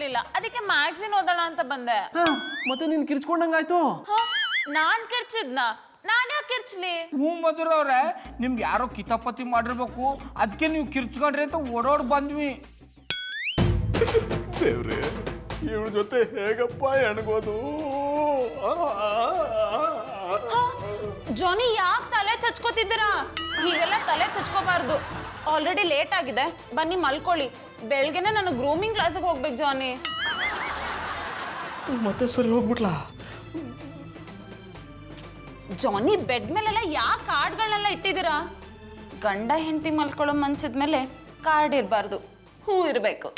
ಇರ್ಲಿಲ್ಲ, ಅದಕ್ಕೆ ಮ್ಯಾಗ್ಝಿನ್ ಓದೋಣ ಅಂತ ಬಂದೆ. ಮತ್ತೆ ನೀನ್ ಕಿರ್ಚ್ಕೊಂಡಂಗಾಯ್ತು. ನಾನ್ ಕಿರ್ಚಿದ್ನ? ನಾನ್ ಯಾಕೆ ಕಿರ್ಚ್ಲಿ? ಹ್ಞೂ ಮಧುರ ಅವ್ರೆ, ನಿಮ್ಗೆ ಯಾರೋ ಕಿತಾಪತಿ ಮಾಡಿರ್ಬೇಕು, ಅದಕ್ಕೆ ನೀವು ಕಿರ್ಚ್ಕೊಂಡ್ರಿ ಅಂತ ಓಡೋಡ್ ಬಂದ್ವಿ. ದೇವ್ರೆ, ಇವ್ರ ಜೊತೆ ಹೇಗಪ್ಪ ಎಣಗೋದು? ಜಾನಿ, ಯಾಕೆ ತಲೆ ಚಚ್ಕೋತಿದ್ದೀರಾ? ಹೀಗೆಲ್ಲ ತಲೆ ಚಚ್ಕೋಬಾರ್ದು. ಆಲ್ರೆಡಿ ಲೇಟ್ ಆಗಿದೆ, ಬನ್ನಿ ಮಲ್ಕೊಳ್ಳಿ. ಬೆಳಗ್ಗೆನೆ ನಾನು ಗ್ರೂಮಿಂಗ್ ಕ್ಲಾಸಿಗೆ ಹೋಗ್ಬೇಕು. ಜಾನಿ ಮತ್ತೆ ಸರಿ ಹೋಗ್ಬಿಟ್ಲಾ? ಜಾನಿ, ಬೆಡ್ ಮೇಲೆಲ್ಲ ಯಾಕೆ ಕಾರ್ಡ್ಗಳನ್ನೆಲ್ಲ ಇಟ್ಟಿದ್ದೀರಾ? ಗಂಡ ಹೆಂಡತಿ ಮಲ್ಕೊಳ್ಳೋ ಮಂಚದ ಮೇಲೆ ಕಾರ್ಡ್ ಇರಬಾರ್ದು, ಹೂ ಇರಬೇಕು.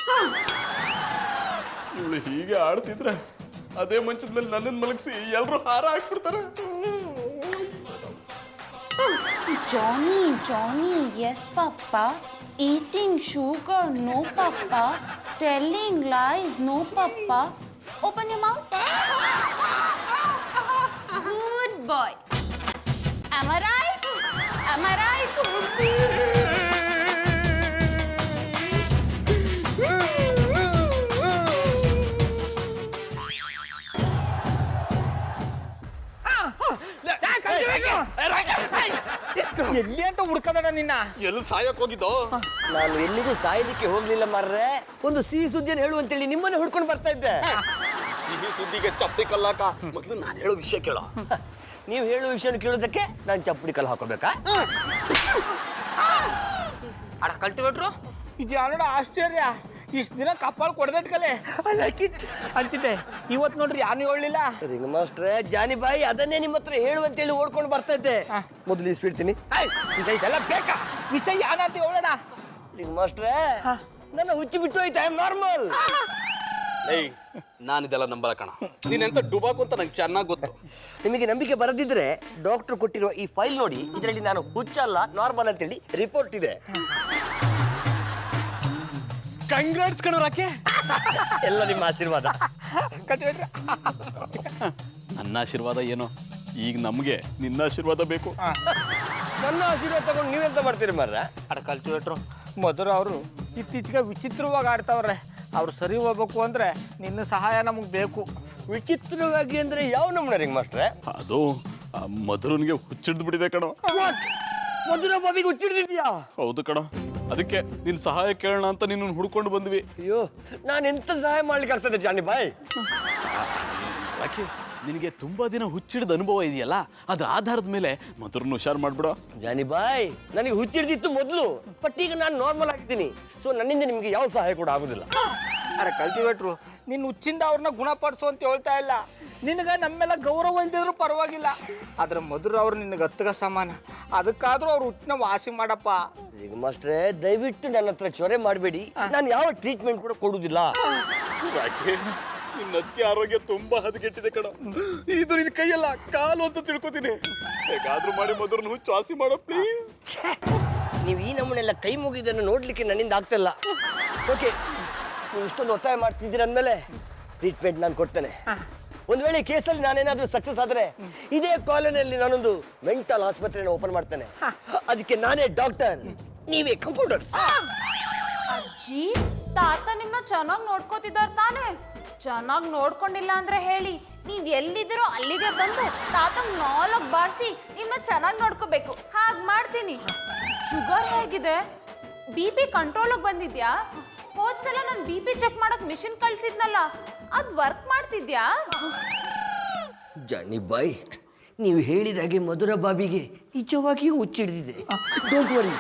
ಇವಳು ಹೀಗೆ ಆಡ್ತಿದ್ರೆ ಅದೇ ಮಂಚದ ಮೇಲೆ ನನ್ನನ್ನು ಮಲಗಿಸಿ ಎಲ್ರು ಹಾರ ಹಾಕ್ಬಿಡ್ತಾರೆ. Johnny, Johnny, yes papa. Eating sugar, no papa. Telling lies, no papa. Open your mouth. Good boy. Am I right? Am I right? ಎಲ್ಲಿ ಅಂತ ಹುಡ್ಕದಡ ನಿನ್ನ? ಎಲ್ಲಿ ಸಾಯಕ್ ಹೋಗಿದ್ದೋ? ನಾನು ಎಲ್ಲಿಗೂ ಸಾಯಲಿಕ್ಕೆ ಹೋಗ್ಲಿಲ್ಲ ಮಾರ್ರೆ. ಒಂದು ಸಿಹಿ ಸುದ್ದಿಯನ್ನು ಹೇಳುವಂತೇಳಿ ನಿಮ್ಮನ್ನೇ ಹುಡ್ಕೊಂಡು ಬರ್ತಾ ಇದ್ದೆ. ಸಿಹಿ ಸುದ್ದಿಗೆ ಚಪ್ಪಲಿ ಕಲ್ಲಾಕ ಮೊದಲು ನಾನು ಹೇಳೋ ವಿಷಯ ಕೇಳೋ. ನೀವು ಹೇಳುವ ವಿಷಯ ಕೇಳೋದಕ್ಕೆ ನಾನು ಚಪ್ಪಡಿ ಕಲ್ಲು ಹಾಕೋಬೇಕಾ? ಅಡ ಕಲ್ಟಿವೇಟ್ರು, ಇದು ಯಾರೋಡ ಆಶ್ಚರ್ಯ. ಇಷ್ಟು ದಿನ ಕಪ್ಪಾಳು ಕೊಡ್ದಟ್ಕಲೆ ಅಂತಿದ್ದೆ. ಇವತ್ತು ನೋಡ್ರಿ ಯಾನು ಹೇಳಲಿಲ್ಲ. ರಿಂಗ್ ಮಾಸ್ಟ್ರೆ, ಜಾನಿ ಬಾಯಿ ಅದನ್ನೇ ನಿಮ್ಮ ಹತ್ರ ಹೇಳುವಂತೇಳಿ ಓಡ್ಕೊಂಡು ಬರ್ತಾ ಇದ್ದೆ. ಮೊದಲು ಇಸ್ಬಿಡ್ತೀನಿ. ಇದೆಲ್ಲ ಬೇಕಾ ವಿಷಯ ಯಾನಂತ ಹೇಳೋಣ. ರಿಂಗ್ ಮಾಸ್ಟ್ರೆ, ನನ್ನ ಹುಚ್ಚಿ ಬಿಟ್ಟು ಹೋಯ್ತು. I am normal. ಏಯ್, ನಾನಿದೆಲ್ಲ ನಂಬಲ್ಲ ಕಣ. ನೀನೆಂತ ಡುಬಾಕು ಅಂತ ನಂಗೆ ಚೆನ್ನಾಗಿ ಗೊತ್ತು. ನಿಮಗೆ ನಂಬಿಕೆ ಬರದಿದ್ರೆ ಡಾಕ್ಟರ್ ಕೊಟ್ಟಿರುವ ಈ ಫೈಲ್ ನೋಡಿ. ಇದರಲ್ಲಿ ನಾನು ಹುಚ್ಚಲ್ಲ, ನಾರ್ಮಲ್ ಅಂತೇಳಿ ರಿಪೋರ್ಟ್ ಇದೆ. ಕಂಗ್ರಾಟ್ಸ್ ಕಣೋ ರಾಕೆ. ಎಲ್ಲ ನಿಮ್ಮ ಆಶೀರ್ವಾದ. ನನ್ನ ಆಶೀರ್ವಾದ ಏನೋ, ಈಗ ನಮಗೆ ನಿನ್ನ ಆಶೀರ್ವಾದ ಬೇಕು. ನನ್ನ ಆಶೀರ್ವಾದ ತಗೊಂಡು ನೀವೆಂತ ಮಾಡ್ತೀರಿ ಮಾರ್ರೆ? ಅಡ ಕಲ್ಟಿವೇಟ್ರು, ಮಧುರ ಅವರು ಇತ್ತೀಚೆಗೆ ವಿಚಿತ್ರವಾಗಿ ಆಡ್ತಾವ್ರೆ. ಅವ್ರು ಸರಿ ಹೋಗ್ಬೇಕು ಅಂದ್ರೆ ನಿನ್ನ ಸಹಾಯ ನಮಗೆ ಬೇಕು. ವಿಚಿತ್ರವಾಗಿ ಅಂದ್ರೆ ಯಾವ ನಮ್ಮನೆ ರಿಂಗ್ ಮಾಸ್ಟ್ರೆ? ಅದು ಮಧುರನ್ಗೆ ಹುಚ್ಚಿಡ್ದು ಬಿಟ್ಟಿದೆ ಕಣೋ. ಮಧುರ ಬಾಬಿಗೆ ಹುಚ್ಚಿಡ್ದಿದ್ಯಾ? ಹೌದು ಕಣೋ, ಅದಕ್ಕೆ ನಿನ್ ಸಹಾಯ ಕೇಳೋಣ ಅಂತ ನಿನ್ನ ಹುಡ್ಕೊಂಡು ಬಂದ್ವಿ. ಅಯ್ಯೋ, ನಾನು ಎಂತ ಸಹಾಯ ಮಾಡ್ಲಿಕ್ಕೆ ಆಗ್ತದೆ ಜಾನಿ ಬಾಯ್? ಯಾಕೆ ನಿನಗೆ ತುಂಬಾ ದಿನ ಹುಚ್ಚಿಡ್ದ ಅನುಭವ ಇದೆಯಲ್ಲ, ಅದ್ರ ಆಧಾರದ ಮೇಲೆ ಮಧುರನ್ನ ಹುಷಾರ್ ಮಾಡ್ಬಿಡ. ಜಾನಿ ಬಾಯ್, ನನಗೆ ಹುಚ್ಚಿಡ್ದಿತ್ತು ಮೊದಲು, ಬಟ್ ಈಗ ನಾನು ನಾರ್ಮಲ್ ಆಗಿದ್ದೀನಿ. ಸೊ ನನ್ನಿಂದ ನಿಮ್ಗೆ ಯಾವ ಸಹಾಯ ಕೂಡ ಆಗುದಿಲ್ಲ. ಅರೆ ಕಲ್ಟಿವೇಟ್ರು, ನಿನ್ನ ಹುಚ್ಚಿಂದ ಅವ್ರನ್ನ ಗುಣಪಡಿಸು ಅಂತ ಹೇಳ್ತಾ ಇಲ್ಲ. ನಿನಗೆ ನಮ್ಮೆಲ್ಲ ಗೌರವ ಇಲ್ದಿದ್ರು ಪರವಾಗಿಲ್ಲ, ಆದ್ರೆ ಮಧುರ ಅವ್ರು ನಿನಗೆ ಹತ್ತಗ ಸಮಾನ. ಅದಕ್ಕಾದ್ರೂ ಅವ್ರು ಹುಟ್ಟಿನ ವಾಸಿ ಮಾಡಪ್ಪ. ಈಗ ಮಾಸ್ಟ್ರೆ, ದಯವಿಟ್ಟು ನನ್ನ ಹತ್ರ ಚೊರೆ ಮಾಡಬೇಡಿ. ನಾನು ಯಾವ ಟ್ರೀಟ್ಮೆಂಟ್ ಕೂಡ ಕೊಡುವುದಿಲ್ಲ. ಯಾಕೆ ನಿನ್ನ ಅದಕ್ಕೆ ಆರೋಗ್ಯ ತುಂಬಾ ಹದಗೆಟ್ಟಿದೆ ಕಣ. ಇದು ನಿನ್ ಕೈಯಲ್ಲ, ಕಾಲು ಅಂತ ತಿಳ್ಕೊತೀನಿ. ಹೇಗಾದ್ರೂ ಮಾಡಿ ಮಧುರನ್ನ ಹುಚ್ಚು ವಾಸಿ ಮಾಡೋ ಪ್ಲೀಸ್. ನೀವು ಈ ನಮ್ಮನೆಲ್ಲ ಕೈ ಮುಗಿದನ್ನು ನೋಡ್ಲಿಕ್ಕೆ ನನ್ನಿಂದ ಆಗ್ತಿಲ್ಲ. ಓಕೆ, ನೀವು ಇಷ್ಟೊಂದು ಒತ್ತಾಯ ಮಾಡ್ತಿದ್ದೀರ ಅಂದಮೇಲೆ ಟ್ರೀಟ್ಮೆಂಟ್ ನಾನು ಕೊಡ್ತೇನೆ. ಒಂದು ವೇಳೆ ಕೇಸಲ್ಲಿ ನಾನೇನಾದ್ರೂ ಸಕ್ಸಸ್ ಆದ್ರೆ ಇದೇ ಕಾಲೋನಿಯಲ್ಲಿ ನಾನೊಂದು ಮೆಂಟಲ್ ಆಸ್ಪತ್ರೆಯನ್ನು ಓಪನ್ ಮಾಡ್ತೇನೆ. ಅದಕ್ಕೆ ನಾನೇ ಡಾಕ್ಟರ್, ನೀವೇ ಕಂಪೌಂಡರ್. ಅಜ್ಜಿ, ತಾತ ನಿಮ್ಮನ್ನ ಚೆನ್ನಾಗಿ ನೋಡ್ಕೋತಿದ್ದಾರೆ ತಾನೇ? ಚೆನ್ನಾಗಿ ನೋಡ್ಕೊಂಡಿಲ್ಲ ಅಂದ್ರೆ ಹೇಳಿ, ನೀವ್ ಎಲ್ಲಿದ್ದೀರೋ ಅಲ್ಲಿಗೆ ಬಂದು ತಾತಂಗ್ 4 ಬಾರಿಸಿ ನಿಮ್ಮನ್ನ ಚೆನ್ನಾಗಿ ನೋಡ್ಕೋಬೇಕು. ಹಾಗೆ ಮಾಡ್ತೀನಿ. ಶುಗರ್ ಹೇಗಿದೆ? BP ಕಂಟ್ರೋಲಿಗೆ ಬಂದಿದ್ಯಾ? ಹೋದ್ಸಲ ನಾನು BP ಚೆಕ್ ಮಾಡಕ್ ಮಿಷಿನ್ ಕಳ್ಸಿದ್ನಲ್ಲ, ಅದ್ ವರ್ಕ್ ಮಾಡ್ತಿದ್ಯಾ? ಜಾನಿ ಬಾಯ್, ನೀವು ಹೇಳಿದಾಗೆ ಮಧುರ ಬಾಬಿಗೆ ನಿಜವಾಗಿಯೂ ಹುಚ್ಚಿಡಿದಿದೆ. ಡೋಂಟ್ ವರಿ,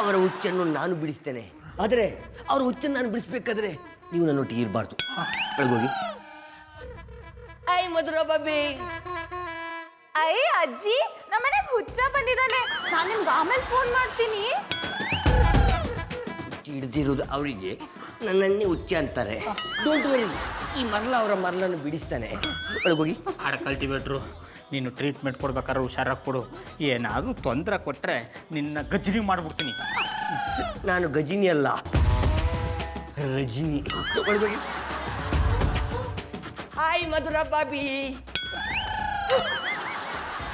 ಅವರ ಹುಚ್ಚನ್ನು ನಾನು ಬಿಡಿಸ್ತೇನೆ. ಆದರೆ ಅವರ ಹುಚ್ಚನ್ನು ನಾನು ಬಿಡಿಸ್ಬೇಕಾದ್ರೆ ನೀವು ನನ್ನೊಟ್ಟಿಗೆ ಇರಬಾರ್ದು. ಒಳಗೋಗಿ. ಐ ಮಧುರ ಬಾಬಿ. ಐ ಅಜ್ಜಿ, ನಮ್ಮನೆಗೆ ಹುಚ್ಚ ಬಂದಿದ್ದಾನೆ. ನಾನು ನಿಮ್ಗೆ ಆಮೇಲೆ ಫೋನ್ ಮಾಡ್ತೀನಿ. ಹಿಡ್ದಿರೋದು ಅವರಿಗೆ, ನನ್ನನ್ನೇ ಹುಚ್ಚ ಅಂತಾರೆ. ಡೋಂಟ್ ವರಿ, ಈ ಮರಳ ಅವರ ಮರಳನ್ನು ಬಿಡಿಸ್ತಾನೆ. ಒಳಗೋಗಿ. ಅಡ ಕಲ್ಟಿವೇಟ್ರು, ನೀನು ಟ್ರೀಟ್ಮೆಂಟ್ ಕೊಡ್ಬೇಕಾದ್ರೆ ಹುಷಾರಾಗಿ ಕೊಡು. ಏನಾದರೂ ತೊಂದರೆ ಕೊಟ್ಟರೆ ನಿನ್ನ ಗಜ್ಜರಿ ಮಾಡ್ಬಿಡ್ತೀನಿ. ನಾನು ಗಜಿನಿ ಅಲ್ಲ, ರಜಿನಿ. ಒಳಗೋಗಿ. ಹಾಯ್ ಮಧುರ ಬಾಬಿ,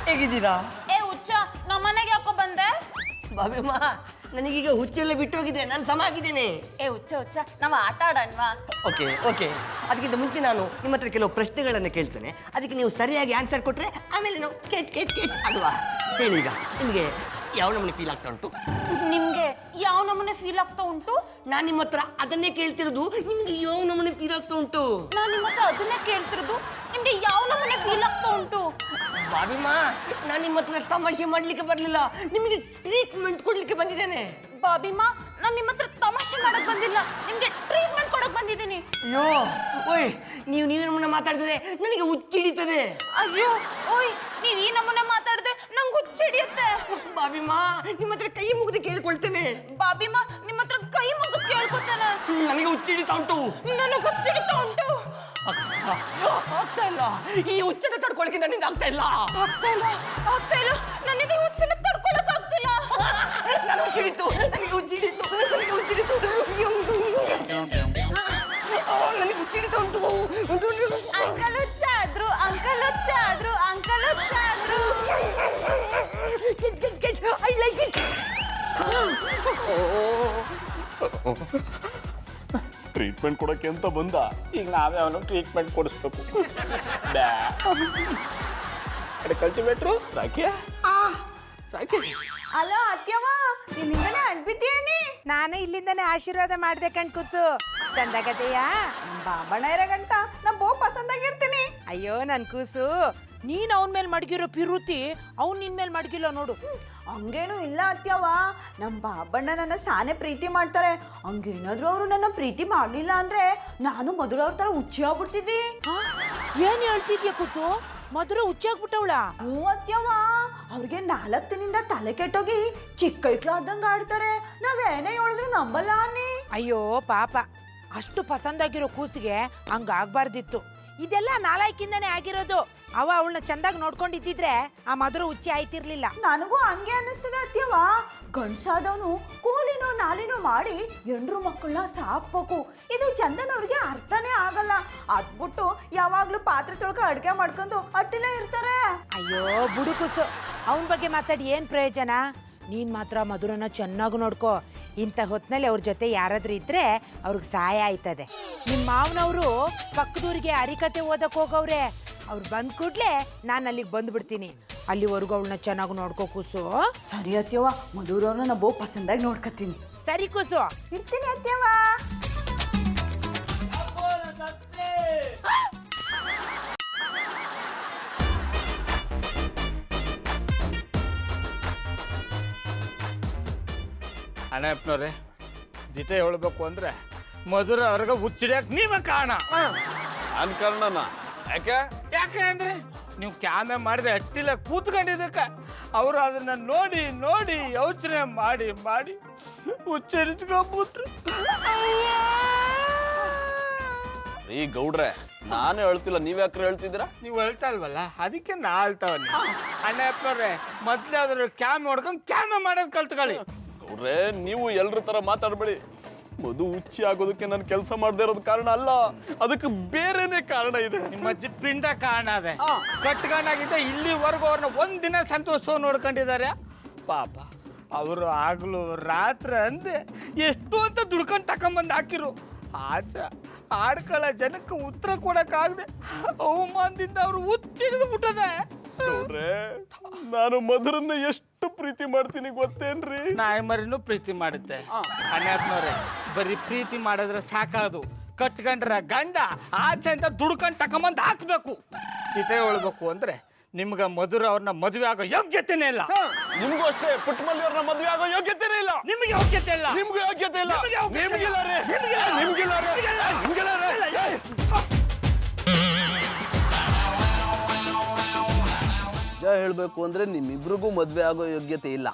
ಹೇಗಿದ್ದೀರಾ? ಏ ಹುಚ್ಚ, ನಮ್ಮನೆಗೆ ಯಾಕೋ ಬಂದೆ? ಬಾಬಿಮ್ಮ, ನನಗೀಗ ಹುಚ್ಚೆಲ್ಲ ಬಿಟ್ಟೋಗಿದೆ, ನಾನು ಸಮ ಆಗಿದ್ದೇನೆ. ಏ ಹುಚ್ಚ ನಾವು ಆಟ ಆಡೋಣವಾ? Okay okay. ಅದಕ್ಕಿಂತ ಮುಂಚೆ ನಾನು ನಿಮ್ಮ ಹತ್ರ ಕೆಲವು ಪ್ರಶ್ನೆಗಳನ್ನು ಕೇಳ್ತೇನೆ, ಅದಕ್ಕೆ ನೀವು ಸರಿಯಾಗಿ ಆನ್ಸರ್ ಕೊಟ್ರೆ ಆಮೇಲೆ ನಾವು ಕೇಚ್ ಕೇಚ್ ಕೇಚ್ ಅಲ್ವಾ? ಹೇಳಿ, ಈಗ ನಿಮಗೆ ಯಾವ ನಮೂನೆ ಫೀಲ್ ಆಗ್ತಾ ಉಂಟು? ನಿಮ್ಗೆ ಯಾವ ನಮೂನೆ ಫೀಲ್ ಆಗ್ತಾ ಉಂಟು? ನಾನು ನಿಮ್ಮ ಹತ್ರ ಅದನ್ನೇ ಕೇಳ್ತಿರೋದು, ನಿಮ್ಗೆ ಯಾವ ನಮೂನೆ ಫೀಲ್ ಆಗ್ತಾ ಉಂಟು? ನಾನು ನಿಮ್ಮ ಹತ್ರ ಅದನ್ನೇ ಕೇಳ್ತಿರೋದು, ನಿಮ್ಗೆ ಯಾವ ನಮೂನೆ ಫೀಲ್ ಆಗ್ತಾ ಉಂಟು? ಬಾಬಿಮ್ಮ, ನಾನು ನಿಮ್ಮ ಹತ್ರ ತಮಾಷೆ ಮಾಡ್ಲಿಕ್ಕೆ ಬರಲಿಲ್ಲ, ನಿಮಗೆ ಟ್ರೀಟ್ಮೆಂಟ್ ಕೊಡ್ಲಿಕ್ಕೆ ಬಂದಿದ್ದೇನೆ. ಬಾಬಿಮಾ, ನಾನು ನಿಮ್ಮ ಹತ್ರ ತಮಾಷೆ ಮಾಡಕ್ ಬಂದಿಲ್ಲ, ನಿಮ್ಗೆ ಟ್ರೀಟ್ಮೆಂಟ್ ಕೊಡಕ್ ಬಂದಿದ್ದೀನಿ. ಅಯ್ಯೋ ಓಯ್, ನೀವು ನಮ್ಮನ್ನ ಮಾತಾಡ್ತಿದ್ರೆ ನನಗೆ ಹುಚ್ಚಿಡಿತದೆ. ಅಯ್ಯೋ ಓಯ್, ನೀವ್ ಈ ನಮೂನೆ ಮಾತಾಡದೆ ನಂಗೆ ಹುಚ್ಚಿಡಿಯುತ್ತೆ. ಬಾಬಿಮ್ಮ, ನಿಮ್ಮ ಹತ್ರ ಕೈ ಮುಗಿದು ಕೇಳ್ಕೊಳ್ತೇನೆ. ಬಾಬಿಮಾ, ನಿಮ್ಮ ಹತ್ರ ಕೈ ಮುಗಿದು ಕೇಳ್ಕೊತೇನೆ. ನನಗೆ ಹುಚ್ಚಿಡಿತಾ ಉಂಟು. ನನಗೆ ಹುಚ್ಚಿಡಿತಾ ಉಂಟು. ಆಗ್ತಾ ಇಲ್ಲ, ಈ ಹುಚ್ಚನ್ನು ತಡ್ಕೊಳಕ್ಕೆ ನನ್ನಿಂದ ಆಗ್ತಾ ಇಲ್ಲ. ಆಗ್ತಾ ಇಲ್ಲ, ನನ್ನಿಂದ ಹುಚ್ಚನ್ನ ತಡ್ಕೊಳಕ್ ಆಗ್ತಿಲ್ಲ. ನನಗೆ ಹುಚ್ಚಿಡಿತು. ನನಗೆ ಹುಚ್ಚಿಡಿತಾ ಉಂಟು. ಅಂಕಲ್ ಹುಚ್ಚಾದ್ರು. I like it. ಟ್ರೀಟ್ಮೆಂಟ್ ಕೊಡಕ್ಕೆ ಅಂತ ಬಂದ. ಈಗ ನಾವೇ ಅವನು ಟ್ರೀಟ್ಮೆಂಟ್ ಕೊಡಿಸ್ಬೇಕು. ಕಲ್ಟಿವೇಟ್ರು ರಾಕಿ ರಾಕಿ. ಅಲೋ ಅತ್ಯವ, ಇಲ್ಲಿಂದನೇ ಅಡ್ಬಿದ್ದೇನೆ. ನಾನು ಇಲ್ಲಿಂದನೇ ಆಶೀರ್ವಾದ ಮಾಡ್ದೆ ಕಣ್ಕುಸು. ಚಂದಾಗದೆಯ ಬಾಬಣ್ಣ ಇರೋ ಗಂಟ ನಾ ಬೋ ಪಸಂದಾಗಿರ್ತೀನಿ. ಅಯ್ಯೋ ನನ್ ಕೂಸು, ನೀನ್ ಅವನ ಮೇಲೆ ಮಡಗಿರೋ ಪಿರುತಿ ಅವ್ನು ನಿನ್ ಮೇಲೆ ಮಡಗಿಲ್ಲ ನೋಡು. ಹಂಗೇನು ಇಲ್ಲ ಅತ್ಯವ, ನಮ್ಮ ಬಾಬಣ್ಣ ನನ್ನ ಸಾನೆ ಪ್ರೀತಿ ಮಾಡ್ತಾರೆ. ಹಂಗೇನಾದ್ರೂ ಅವರು ನನ್ನ ಪ್ರೀತಿ ಮಾಡಲಿಲ್ಲ ಅಂದ್ರೆ ನಾನು ಮೊದಲವ್ರ ತರ ಹುಚ್ಚಿ ಆಗ್ಬಿಡ್ತಿದ್ದಿ. ಏನ್ ಹೇಳ್ತಿದ್ಯಾ ಕೂಸು? ಮಧುರ ಹುಚ್ಚಾಗ್ಬಿಟ್ಟವಳ? ಹ್ಞೂ ಅತ್ಯವ, ಅವ್ರಿಗೆ 4 ದಿನದಿಂದ ತಲೆ ಕೆಟ್ಟೋಗಿ ಚಿಕ್ಕ ಐಕ್ಲಾರ್ದಂಗ ಆಡ್ತಾರೆ. ನಾವೇನೇ ಹೇಳಿದ್ರು ನಂಬಲ್ಲ ಅನ್ನಿ. ಅಯ್ಯೋ ಪಾಪ, ಅಷ್ಟು ಪಸಂದಾಗಿರೋ ಕೂಸಿಗೆ ಹಂಗಾಗ್ಬಾರ್ದಿತ್ತು. ಇದೆಲ್ಲ ನಾಲಾಯ್ಕಿಂದನೇ ಆಗಿರೋದು. ಅವಳನ್ನ ಚಂದಾಗಿ ನೋಡ್ಕೊಂಡಿದ್ದಿದ್ರೆ ಆ ಮಧುರ ಹುಚ್ಚಿ ಆಯ್ತಿರ್ಲಿಲ್ಲ. ನನಗೂ ಹಂಗೆ ಅನ್ನಿಸ್ತದೆ ಅತ್ಯವ. ಗಂಡ್ಸಾದವನು ಕೂಲಿನೋ ನಾಲಿನೋ ಮಾಡಿ ಹೆಂಡ್ರು ಮಕ್ಕಳನ್ನ ಸಾಕ್ಬೇಕು, ಇದು ಚಂದನವ್ರಿಗೆ ಅರ್ಥನೇ ಆಗಲ್ಲ. ಅದ್ಬಿಟ್ಟು ಯಾವಾಗ್ಲೂ ಪಾತ್ರೆ ತೊಳ್ಕ ಅಡ್ಗೆ ಮಾಡ್ಕೊಂಡು ಅಟ್ಟಿಲೇ ಇರ್ತಾರೆ. ಅಯ್ಯೋ ಬುಡು ಕೂಸು, ಅವನ ಬಗ್ಗೆ ಮಾತಾಡಿ ಏನ್ ಪ್ರಯೋಜನ? ನೀನ್ ಮಾತ್ರ ಮಧುರನ ಚೆನ್ನಾಗಿ ನೋಡ್ಕೋ. ಇಂಥ ಹೊತ್ನಲ್ಲಿ ಅವ್ರ ಜೊತೆ ಯಾರಾದ್ರೂ ಇದ್ರೆ ಅವ್ರಿಗೆ ಸಹಾಯ ಆಯ್ತದೆ. ನಿಮ್ಮ ಮಾವನವರು ಪಕ್ಕದೂರಿಗೆ ಹರಿಕತೆ ಓದಕ್ ಹೋಗವ್ರೆ. ಅವ್ರು ಬಂದ್ ಕೂಡ್ಲೆ ನಾನು ಅಲ್ಲಿಗೆ ಬಂದ್ಬಿಡ್ತೀನಿ. ಅಲ್ಲಿವರೆಗೂ ಅವಳನ್ನ ಚೆನ್ನಾಗಿ ನೋಡ್ಕೋ ಕೂಸು. ಸರಿ ಅತ್ಯವ, ಮಧುರವ್ರನ್ನ ನಾ ಬಹು ಪಸಂದಾಗಿ ನೋಡ್ಕತ್ತೀನಿ. ಸರಿ ಕೂಸು, ಇರ್ತೀನಿ ಅತ್ಯವ. ಅಣ್ಣಪ್ಪನವ್ರೆ, ದಿತೆ ಹೇಳ್ಬೇಕು ಅಂದ್ರೆ ಮಧುರ ಅವ್ರಿಗೆ ಹುಚ್ಚಿಡ್ಯಾಕ ನೀವೇ ಕಾರಣ. ನಾನ್ ಕಾರಣನ? ಯಾಕೆ? ಯಾಕೆ ಅಂದ್ರೆ ನೀವು ಕ್ಯಾಮೆ ಮಾಡಿದೆ ಅಟ್ಟಿಲ್ಲ ಕೂತ್ಕೊಂಡಿದ್ದಕ್ಕ ಅವರು ಅದನ್ನ ನೋಡಿ ನೋಡಿ ಯೋಚನೆ ಮಾಡಿ ಮಾಡಿ ಹುಚ್ಚರಿಸ್ಕೊಂಡ್ಬಿಟ್ರು. ಈ ಗೌಡ್ರೆ, ನಾನೇ ಹೇಳ್ತಿಲ್ಲ, ನೀವ್ಯಾಕ್ರೆ ಹೇಳ್ತಿದ್ದೀರಾ? ನೀವು ಹೇಳ್ತಾ ಇಲ್ವಲ್ಲ, ಅದಕ್ಕೆ ನಾ ಹೇಳ್ತಾವನಿ. ಅಣ್ಣಪ್ಪನವ್ರೆ, ಮೊದ್ಲಾದ್ರು ಕ್ಯಾಮೆ ಹೊಡ್ಕೊಂಡು ಕ್ಯಾಮೆ ಮಾಡೋದು ಕಲ್ತ್ಕೊಳ್ಳಿ. ಗೌಡ್ರೆ, ನೀವು ಎಲ್ರ ತರ ಮಾತಾಡ್ಬೇಡಿ. ಮಧು ಹುಚ್ಚಿ ಆಗೋದಕ್ಕೆ ನಾನು ಕೆಲಸ ಮಾಡದೇ ಇರೋದು ಕಾರಣ ಅಲ್ಲ, ಅದಕ್ಕೆ ಬೇರೆನೇ ಕಾರಣ ಇದೆ. ನಿಮ್ಮ ಅಜ್ಜಿ ಪಿಂಡ ಕಾರಣ ಅದೇ. ಕಟ್ಕೊಂಡಾಗಿದ್ದ ಇಲ್ಲಿವರೆಗೂ ಅವ್ರನ್ನ ಒಂದಿನ ಸಂತೋಷ ನೋಡ್ಕೊಂಡಿದ್ದಾರೆ. ಪಾಪ ಅವರು ಆಗ್ಲು ರಾತ್ರಿ ಅಂದೆ ಎಷ್ಟು ಅಂತ ದುಡ್ಕೊಂಡು ತಕೊಂಬಂದು ಹಾಕಿರು. ಆಚ ಆಡ್ಕೊಳ್ಳೋ ಜನಕ್ಕೆ ಉತ್ತರ ಕೊಡಕ್ಕಾಗದೆ ಅವಮಾನದಿಂದ ಅವ್ರು ಹುಚ್ಚಿಡಿದು ಬಿಟ್ಟದೆ. ಗೌಡ್ರೆ, ನಾನು ಮಧುರನ್ನ ಎಷ್ಟು ಪ್ರೀತಿ ಮಾಡ್ತೀನಿ ಗೊತ್ತೇನ್ರಿ? ನಾಯಿ ಮರಿನೂ ಪ್ರೀತಿ ಮಾಡುತ್ತೆ. ಅಣ್ಣಪ್ಪನವ್ರೆ, ಬರೀ ಪ್ರೀತಿ ಮಾಡಿದ್ರೆ ಸಾಕಾದು, ಕಟ್ಕೊಂಡ್ರ ಗಂಡ ಆಚೆ ಅಂತ ದುಡ್ಕೊಂಡು ತಕೊಂಬಂದು ಹಾಕ್ಬೇಕು. ಇದೇ ಹೇಳ್ಬೇಕು ಅಂದ್ರೆ ನಿಮ್ಗೆ ಮಧುರ ಅವ್ರನ್ನ ಮದುವೆ ಆಗೋ ಯೋಗ್ಯತೆನೇ ಇಲ್ಲ. ನಿಮ್ಗೂ ಅಷ್ಟೇ, ಪುಟ್ಟಮಲ್ಲಿ ಅವ್ರನ್ನ ಮದುವೆ ಆಗೋ ಯೋಗ್ಯತೆನೇ ಇಲ್ಲ. ನಿಮಗೆ ಯೋಗ್ಯತೆ ಇಲ್ಲ. ನಿಮ್ಗೂ ಯೋಗ್ಯತೆ ಇಲ್ಲ. ನಿಮ್ಗಿಲ್ಲ ರೀ. ನಿಜ ಹೇಳ್ಬೇಕು ಅಂದ್ರೆ ನಿಮ್ಮಿಬ್ರಿಗೂ ಮದ್ವೆ ಆಗೋ ಯೋಗ್ಯತೆ ಇಲ್ಲ.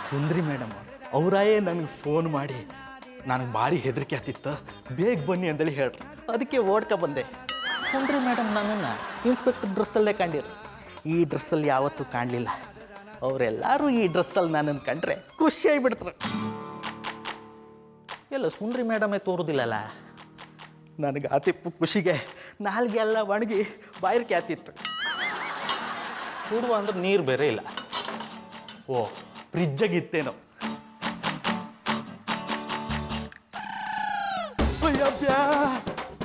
ಸುಂದ್ರಿ ಮೇಡಮ್ ಅವರಾಯೇ ನನಗೆ ಫೋನ್ ಮಾಡಿ ನನಗೆ ಭಾರಿ ಹೆದರಿಕೆ ಆತಿತ್ತು, ಬೇಗ ಬನ್ನಿ ಅಂತೇಳಿ ಹೇಳ್ರಿ. ಅದಕ್ಕೆ ಓಡ್ಕ ಬಂದೆ. ಸುಂದ್ರಿ ಮೇಡಮ್ ನನ್ನನ್ನು ಇನ್ಸ್ಪೆಕ್ಟರ್ ಡ್ರೆಸ್ಸಲ್ಲೇ ಕಂಡಿರು. ಈ ಡ್ರೆಸ್ಸಲ್ಲಿ ಯಾವತ್ತೂ ಕಾಣಲಿಲ್ಲ. ಅವರೆಲ್ಲರೂ ಈ ಡ್ರೆಸ್ಸಲ್ಲಿ ನನ್ನನ್ನು ಕಂಡ್ರೆ ಖುಷಿಯಾಗಿಬಿಡ್ತಾರೆ. ಎಲ್ಲ ಸುಂದ್ರಿ ಮೇಡಮೇ ತೋರುದಿಲ್ಲಲ್ಲ. ನನಗೆ ಆತಿಪ್ಪು ಖುಷಿಗೆ ನಾಲ್ಗೆಲ್ಲ ಒಣಗಿ ಬಾಯಿರ್ಕೆ ಆತಿತ್ತು. ಸುಡುವ ಅಂದ್ರೆ ನೀರು ಬೇರೆ ಇಲ್ಲ. ಓ ಫ್ರಿಜ್ಜಾಗಿತ್ತೇನೋ.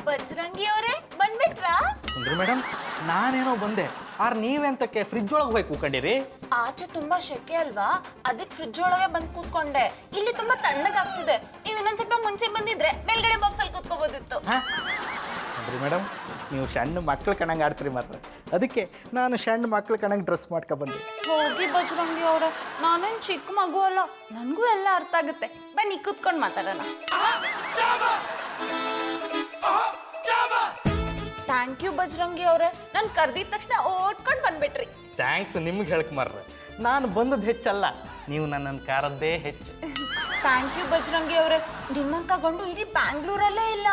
ಬಜರಂಗಿ ಅವರೇ ಬಂದ್ಬಿಟ್ರಾ? ಸುಂದ್ರಿ ಮೇಡಮ್, ನಾನೇನೋ ಬಂದೆ, ಆದ್ರೆ ನೀವೆಂತಕ್ಕೆ ಫ್ರಿಜ್ ಒಳಗೆ ಹೋಗಿ ಕೂಕೊಂಡಿರಿ? ಆಚೆ ತುಂಬಾ ಶೆಕೆ ಅಲ್ವಾ, ಅದಕ್ಕೆ ಫ್ರಿಜ್ ಒಳಗೆ ಬಂದು ಕೂತ್ಕೊಂಡೆ. ಇಲ್ಲಿ ತುಂಬಾ ತಣ್ಣಗಾಗ್ತಿದೆ. ನೀವು ಇನ್ನೊಂದ್ ಸ್ವಲ್ಪ ಮುಂಚೆ ಬಂದಿದ್ರೆ ಮೇಲ್ಗಡೆ ಬಾಕ್ಸ್ ಅಲ್ಲಿ ಕೂತ್ಕೋಬೋದಿತ್ತು. ಸುಂದ್ರಿ ಮೇಡಮ್, ನೀವು ಸಣ್ಣ ಮಕ್ಳು ಕಣಂಗೆ ಆಡ್ತೀರಿ ಮಾತ್ರ, ಅದಕ್ಕೆ ನಾನು ಸಣ್ಣ ಮಕ್ಳು ಕಣಂಗೆ ಡ್ರೆಸ್ ಮಾಡ್ಕೊ ಬಂದೆ. ಹೋಗಿ ಬಜರಂಗಿ ಅವ್ರೆ, ನಾನೇನ್ ಚಿಕ್ಕ ಮಗು ಅಲ್ಲ, ನನಗೂ ಎಲ್ಲ ಅರ್ಥ ಆಗುತ್ತೆ. ಬನ್ನಿ ಕೂತ್ಕೊಂಡು ಮಾತಾಡೋಣ. ಥ್ಯಾಂಕ್ ಯು ಬಜರಂಗಿ ಅವ್ರೆ, ನಾನು ಕರ್ದಿದ ತಕ್ಷಣ ಓಡ್ಕೊಂಡು ಬಂದ್ಬಿಟ್ರಿ. ಥ್ಯಾಂಕ್ಸ್ ನಿಮ್ಗೆ ಹೇಳಕ್ ಮಾರ್ರೆ, ನಾನು ಬಂದದ್ದು ಹೆಚ್ಚಲ್ಲ, ನೀವು ನನ್ನನ್ನು ಕಾರದ್ದೇ ಹೆಚ್ಚು. ಥ್ಯಾಂಕ್ ಯು ಬಜರಂಗಿ ಅವ್ರೆ, ನಿಮ್ಮಂತ ಗಂಡು ಇಡೀ ಬ್ಯಾಂಗ್ಳೂರಲ್ಲೇ ಇಲ್ಲ.